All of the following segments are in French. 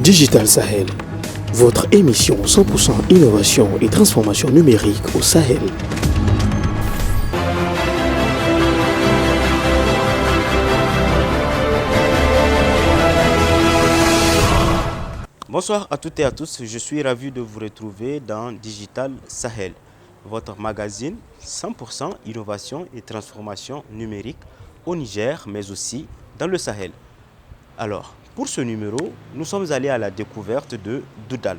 Digital Sahel, votre émission 100% innovation et transformation numérique au Sahel. Bonsoir à toutes et à tous, je suis ravi de vous retrouver dans Digital Sahel, votre magazine 100% innovation et transformation numérique au Niger, mais aussi dans le Sahel. Alors, pour ce numéro, nous sommes allés à la découverte de Doudal.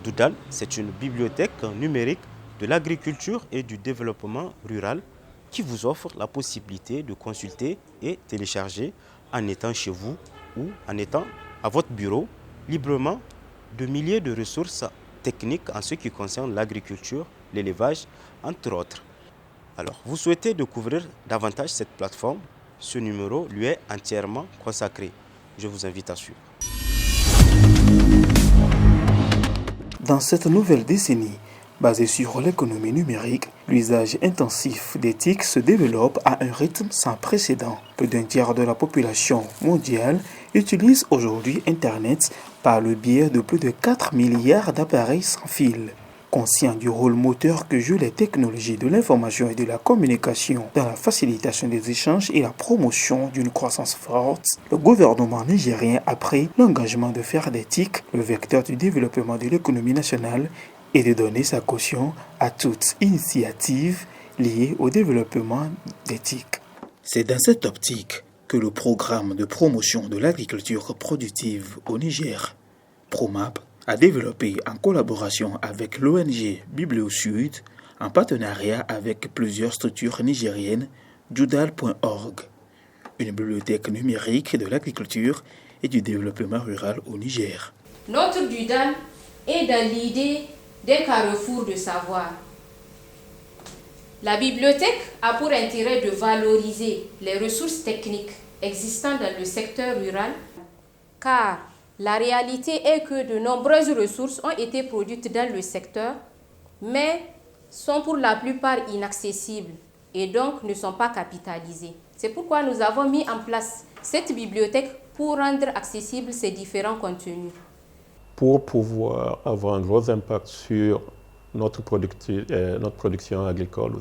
Doudal, c'est une bibliothèque numérique de l'agriculture et du développement rural qui vous offre la possibilité de consulter et télécharger en étant chez vous ou en étant à votre bureau librement de milliers de ressources techniques en ce qui concerne l'agriculture, l'élevage, entre autres. Alors, vous souhaitez découvrir davantage cette plateforme? Ce numéro lui est entièrement consacré. Je vous invite à suivre. Dans cette nouvelle décennie, basée sur l'économie numérique, l'usage intensif des TIC se développe à un rythme sans précédent. Plus d'un tiers de la population mondiale utilise aujourd'hui Internet par le biais de plus de 4 milliards d'appareils sans fil. Conscient du rôle moteur que jouent les technologies de l'information et de la communication dans la facilitation des échanges et la promotion d'une croissance forte, le gouvernement nigérien a pris l'engagement de faire des TIC le vecteur du développement de l'économie nationale et de donner sa caution à toute initiative liée au développement des TIC. C'est dans cette optique que le programme de promotion de l'agriculture productive au Niger, PROMAP, a développé en collaboration avec l'ONG BiblioSud, en partenariat avec plusieurs structures nigériennes, Doudal.org, une bibliothèque numérique de l'agriculture et du développement rural au Niger. Notre Doudal est dans l'idée d'un carrefour de savoir. La bibliothèque a pour intérêt de valoriser les ressources techniques existantes dans le secteur rural, car la réalité est que de nombreuses ressources ont été produites dans le secteur, mais sont pour la plupart inaccessibles et donc ne sont pas capitalisées. C'est pourquoi nous avons mis en place cette bibliothèque pour rendre accessibles ces différents contenus. Pour pouvoir avoir un gros impact sur notre production agricole ou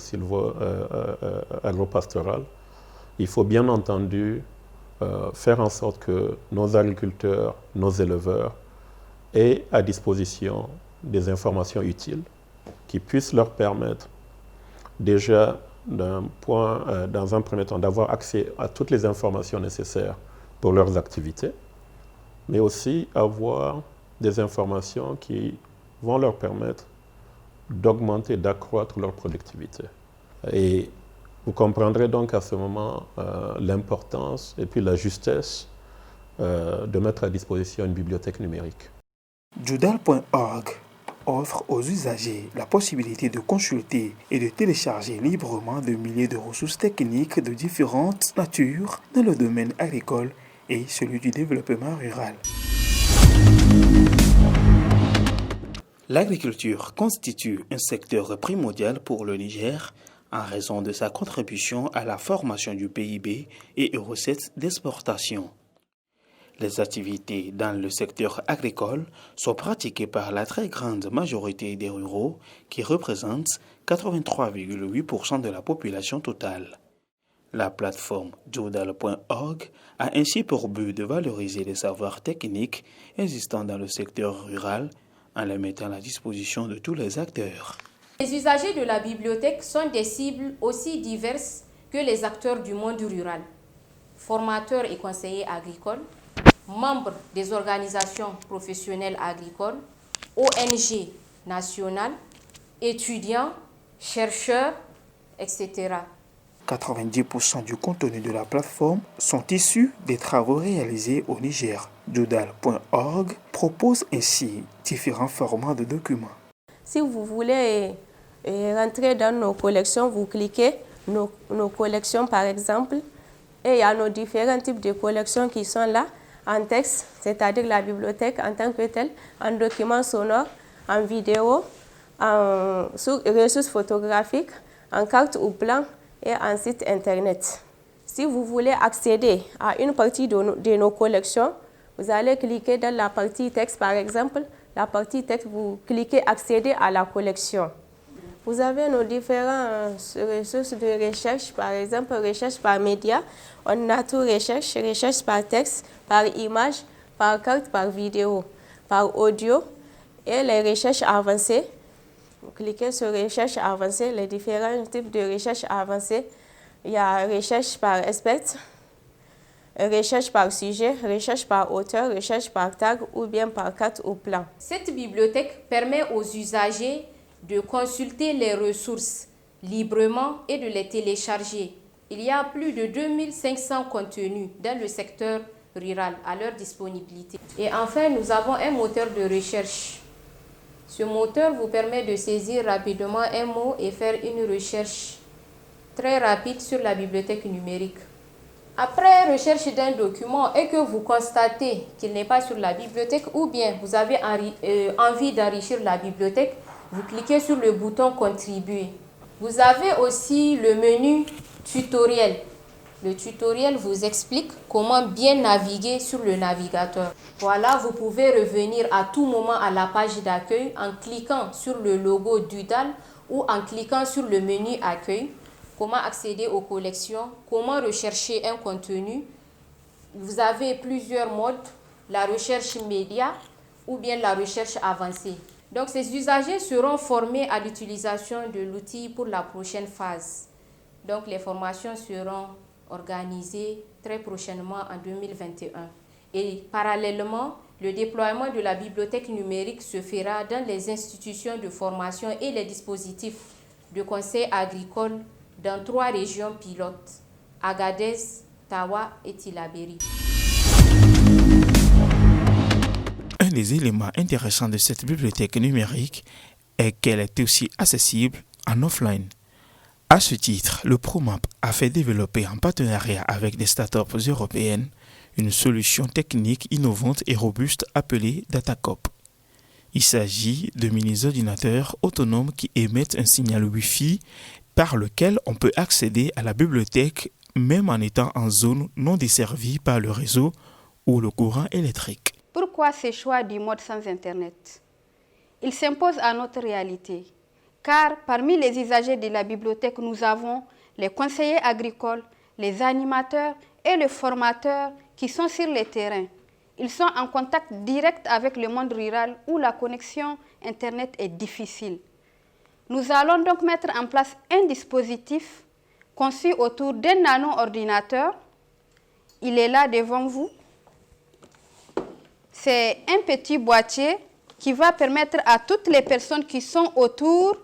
agro-pastorale, il faut bien entendu faire en sorte que nos agriculteurs, nos éleveurs aient à disposition des informations utiles qui puissent leur permettre déjà dans un premier temps d'avoir accès à toutes les informations nécessaires pour leurs activités, mais aussi avoir des informations qui vont leur permettre d'augmenter, d'accroître leur productivité. Et vous comprendrez donc à ce moment l'importance et puis la justesse de mettre à disposition une bibliothèque numérique. Doudal.org offre aux usagers la possibilité de consulter et de télécharger librement de milliers de ressources techniques de différentes natures dans le domaine agricole et celui du développement rural. L'agriculture constitue un secteur primordial pour le Niger en raison de sa contribution à la formation du PIB et aux recettes d'exportation. Les activités dans le secteur agricole sont pratiquées par la très grande majorité des ruraux qui représentent 83,8% de la population totale. La plateforme Doudal.org a ainsi pour but de valoriser les savoirs techniques existants dans le secteur rural en les mettant à la disposition de tous les acteurs. Les usagers de la bibliothèque sont des cibles aussi diverses que les acteurs du monde rural. Formateurs et conseillers agricoles, membres des organisations professionnelles agricoles, ONG nationales, étudiants, chercheurs, etc. 90% du contenu de la plateforme sont issus des travaux réalisés au Niger. Doudal.org propose ainsi différents formats de documents. Si vous voulez rentrer dans nos collections, vous cliquez nos collections par exemple, et il y a nos différents types de collections qui sont là, en texte, c'est-à-dire la bibliothèque en tant que telle, en documents sonores, en vidéo, en ressources photographiques, en cartes ou plans et en site internet. Si vous voulez accéder à une partie de nos collections, Vous allez cliquer dans la partie texte, par exemple. La partie texte, vous cliquez accéder à la collection. Vous avez nos différentes ressources de recherche, par exemple recherche par média. On a tout recherche, recherche par texte, par image, par carte, par vidéo, par audio et les recherches avancées. Vous cliquez sur recherche avancée, les différents types de recherche avancées. Il y a recherche par expert, recherche par sujet, recherche par auteur, recherche par tag ou bien par carte ou plan. Cette bibliothèque permet aux usagers de consulter les ressources librement et de les télécharger. Il y a plus de 2500 contenus dans le secteur rural à leur disponibilité. Et enfin, nous avons un moteur de recherche. Ce moteur vous permet de saisir rapidement un mot et faire une recherche très rapide sur la bibliothèque numérique. Après recherche d'un document et que vous constatez qu'il n'est pas sur la bibliothèque ou bien vous avez envie d'enrichir la bibliothèque, vous cliquez sur le bouton Contribuer. Vous avez aussi le menu Tutoriel. Le tutoriel vous explique comment bien naviguer sur le navigateur. Voilà, vous pouvez revenir à tout moment à la page d'accueil en cliquant sur le logo d'UDAL ou en cliquant sur le menu Accueil. Comment accéder aux collections, comment rechercher un contenu. Vous avez plusieurs modes, la recherche média ou bien la recherche avancée. Donc ces usagers seront formés à l'utilisation de l'outil pour la prochaine phase. Donc les formations seront organisées très prochainement en 2021. Et parallèlement, le déploiement de la bibliothèque numérique se fera dans les institutions de formation et les dispositifs de conseil agricole dans 3 régions pilotes, Agadez, Tawa et Tillabéri. Un des éléments intéressants de cette bibliothèque numérique est qu'elle est aussi accessible en offline. À ce titre, le ProMap a fait développer en partenariat avec des startups européennes une solution technique innovante et robuste appelée DataCop. Il s'agit de mini-ordinateurs autonomes qui émettent un signal Wi-Fi par lequel on peut accéder à la bibliothèque même en étant en zone non desservie par le réseau ou le courant électrique. Pourquoi ce choix du mode sans Internet? Il s'impose à notre réalité, car parmi les usagers de la bibliothèque, nous avons les conseillers agricoles, les animateurs et les formateurs qui sont sur le terrain. Ils sont en contact direct avec le monde rural où la connexion Internet est difficile. Nous allons donc mettre en place un dispositif conçu autour d'un nano-ordinateur. Il est là devant vous. C'est un petit boîtier qui va permettre à toutes les personnes qui sont autour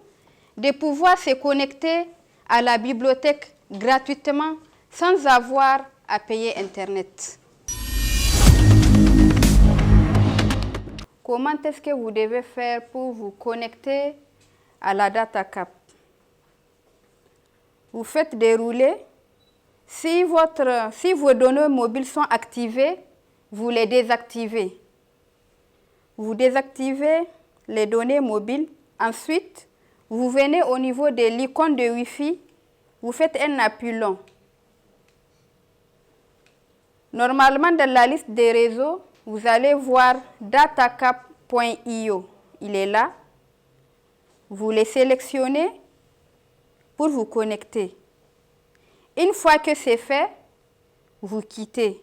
de pouvoir se connecter à la bibliothèque gratuitement sans avoir à payer Internet. Comment est-ce que vous devez faire pour vous connecter à la DataCap? Vous faites dérouler. Si vos données mobiles sont activées, vous les désactivez. Vous désactivez les données mobiles. Ensuite, vous venez au niveau de l'icône de Wi-Fi. Vous faites un appui long. Normalement, dans la liste des réseaux, vous allez voir datacap.io. Il est là. Vous les sélectionnez pour vous connecter. Une fois que c'est fait, vous quittez.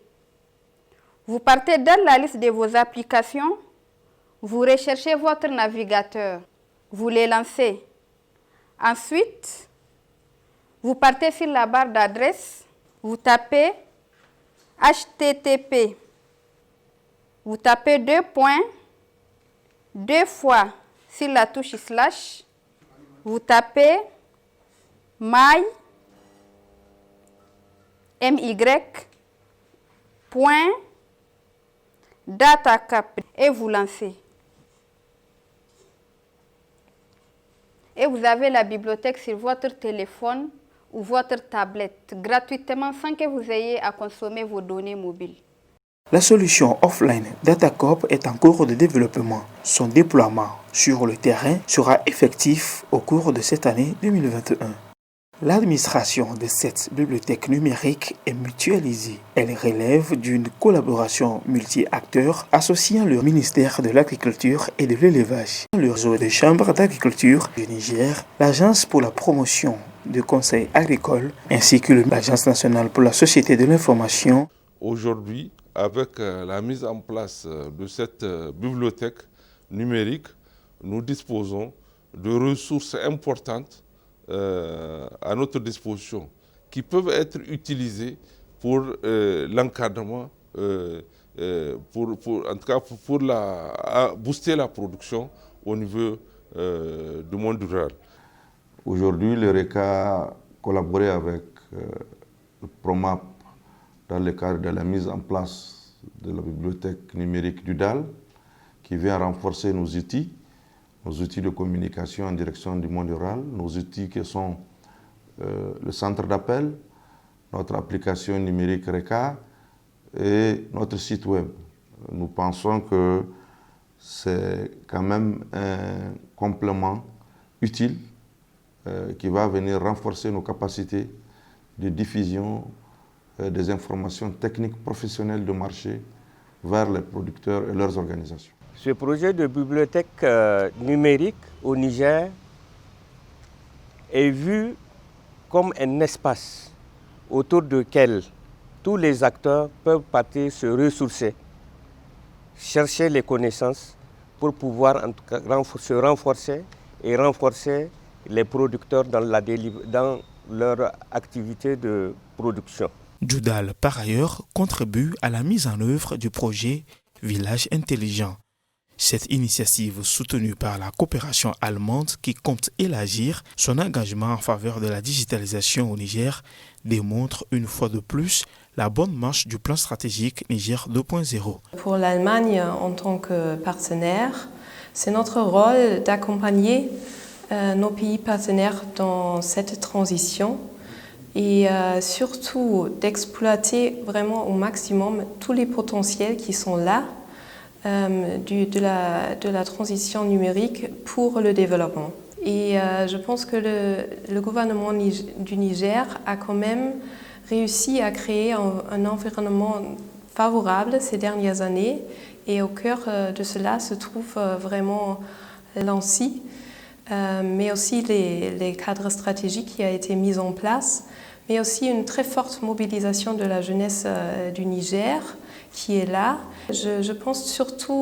Vous partez dans la liste de vos applications, vous recherchez votre navigateur, vous les lancez. Ensuite, vous partez sur la barre d'adresse, vous tapez HTTP. Vous tapez 2 points, 2 fois sur la touche slash, vous tapez my.datacap et vous lancez. Et vous avez la bibliothèque sur votre téléphone ou votre tablette gratuitement sans que vous ayez à consommer vos données mobiles. La solution offline DataCop est en cours de développement. Son déploiement sur le terrain sera effectif au cours de cette année 2021. L'administration de cette bibliothèque numérique est mutualisée. Elle relève d'une collaboration multi-acteurs associant le ministère de l'Agriculture et de l'Élevage, le réseau des chambres d'agriculture du Niger, l'Agence pour la promotion du conseil agricole, ainsi que l'Agence nationale pour la société de l'information. Aujourd'hui, avec la mise en place de cette bibliothèque numérique, nous disposons de ressources importantes à notre disposition qui peuvent être utilisées pour l'encadrement, en tout cas pour booster la production au niveau du monde rural. Aujourd'hui, l'EURECA a collaboré avec le PROMAP dans le cadre de la mise en place de la bibliothèque numérique du DAL, qui vient renforcer nos outils de communication en direction du monde rural, nos outils qui sont le centre d'appel, notre application numérique RECA et notre site web. Nous pensons que c'est quand même un complément utile qui va venir renforcer nos capacités de diffusion des informations techniques professionnelles de marché vers les producteurs et leurs organisations. Ce projet de bibliothèque numérique au Niger est vu comme un espace autour duquel tous les acteurs peuvent partir se ressourcer, chercher les connaissances pour pouvoir en tout cas se renforcer et renforcer les producteurs dans leur activité de production. Djoudal, par ailleurs, contribue à la mise en œuvre du projet Village intelligent. Cette initiative soutenue par la coopération allemande qui compte élargir son engagement en faveur de la digitalisation au Niger démontre une fois de plus la bonne marche du plan stratégique Niger 2.0. Pour l'Allemagne en tant que partenaire, c'est notre rôle d'accompagner nos pays partenaires dans cette transition et surtout d'exploiter vraiment au maximum tous les potentiels qui sont là de la transition numérique pour le développement. Et je pense que le gouvernement du Niger a quand même réussi à créer un environnement favorable ces dernières années et au cœur de cela se trouve vraiment l'ANSSI, mais aussi les cadres stratégiques qui ont été mis en place, mais aussi une très forte mobilisation de la jeunesse du Niger qui est là. Je pense surtout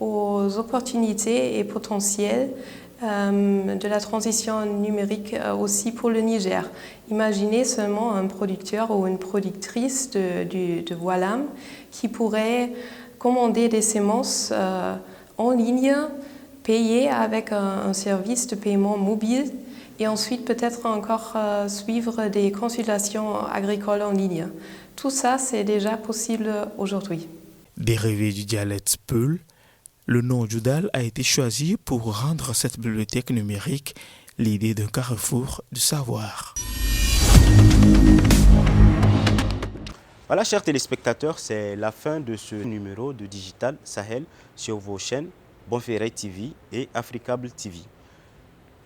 aux opportunités et potentiels de la transition numérique aussi pour le Niger. Imaginez seulement un producteur ou une productrice de Voilam qui pourrait commander des semences en ligne, payer avec un service de paiement mobile et ensuite peut-être encore suivre des consultations agricoles en ligne. Tout ça, c'est déjà possible aujourd'hui. Dérivé du dialecte Peul, le nom Djoudal a été choisi pour rendre cette bibliothèque numérique l'idée d'un carrefour du savoir. Voilà, chers téléspectateurs, c'est la fin de ce numéro de Digital Sahel sur vos chaînes Bonferré TV et Africable TV.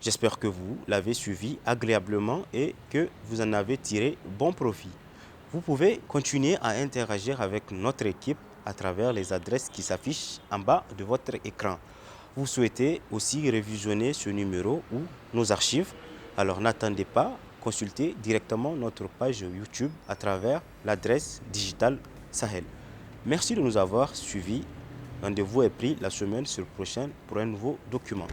J'espère que vous l'avez suivi agréablement et que vous en avez tiré bon profit. Vous pouvez continuer à interagir avec notre équipe à travers les adresses qui s'affichent en bas de votre écran. Vous souhaitez aussi révisionner ce numéro ou nos archives? Alors n'attendez pas, consultez directement notre page YouTube à travers l'adresse Digital Sahel. Merci de nous avoir suivis. Rendez-vous est pris la semaine prochaine pour un nouveau document.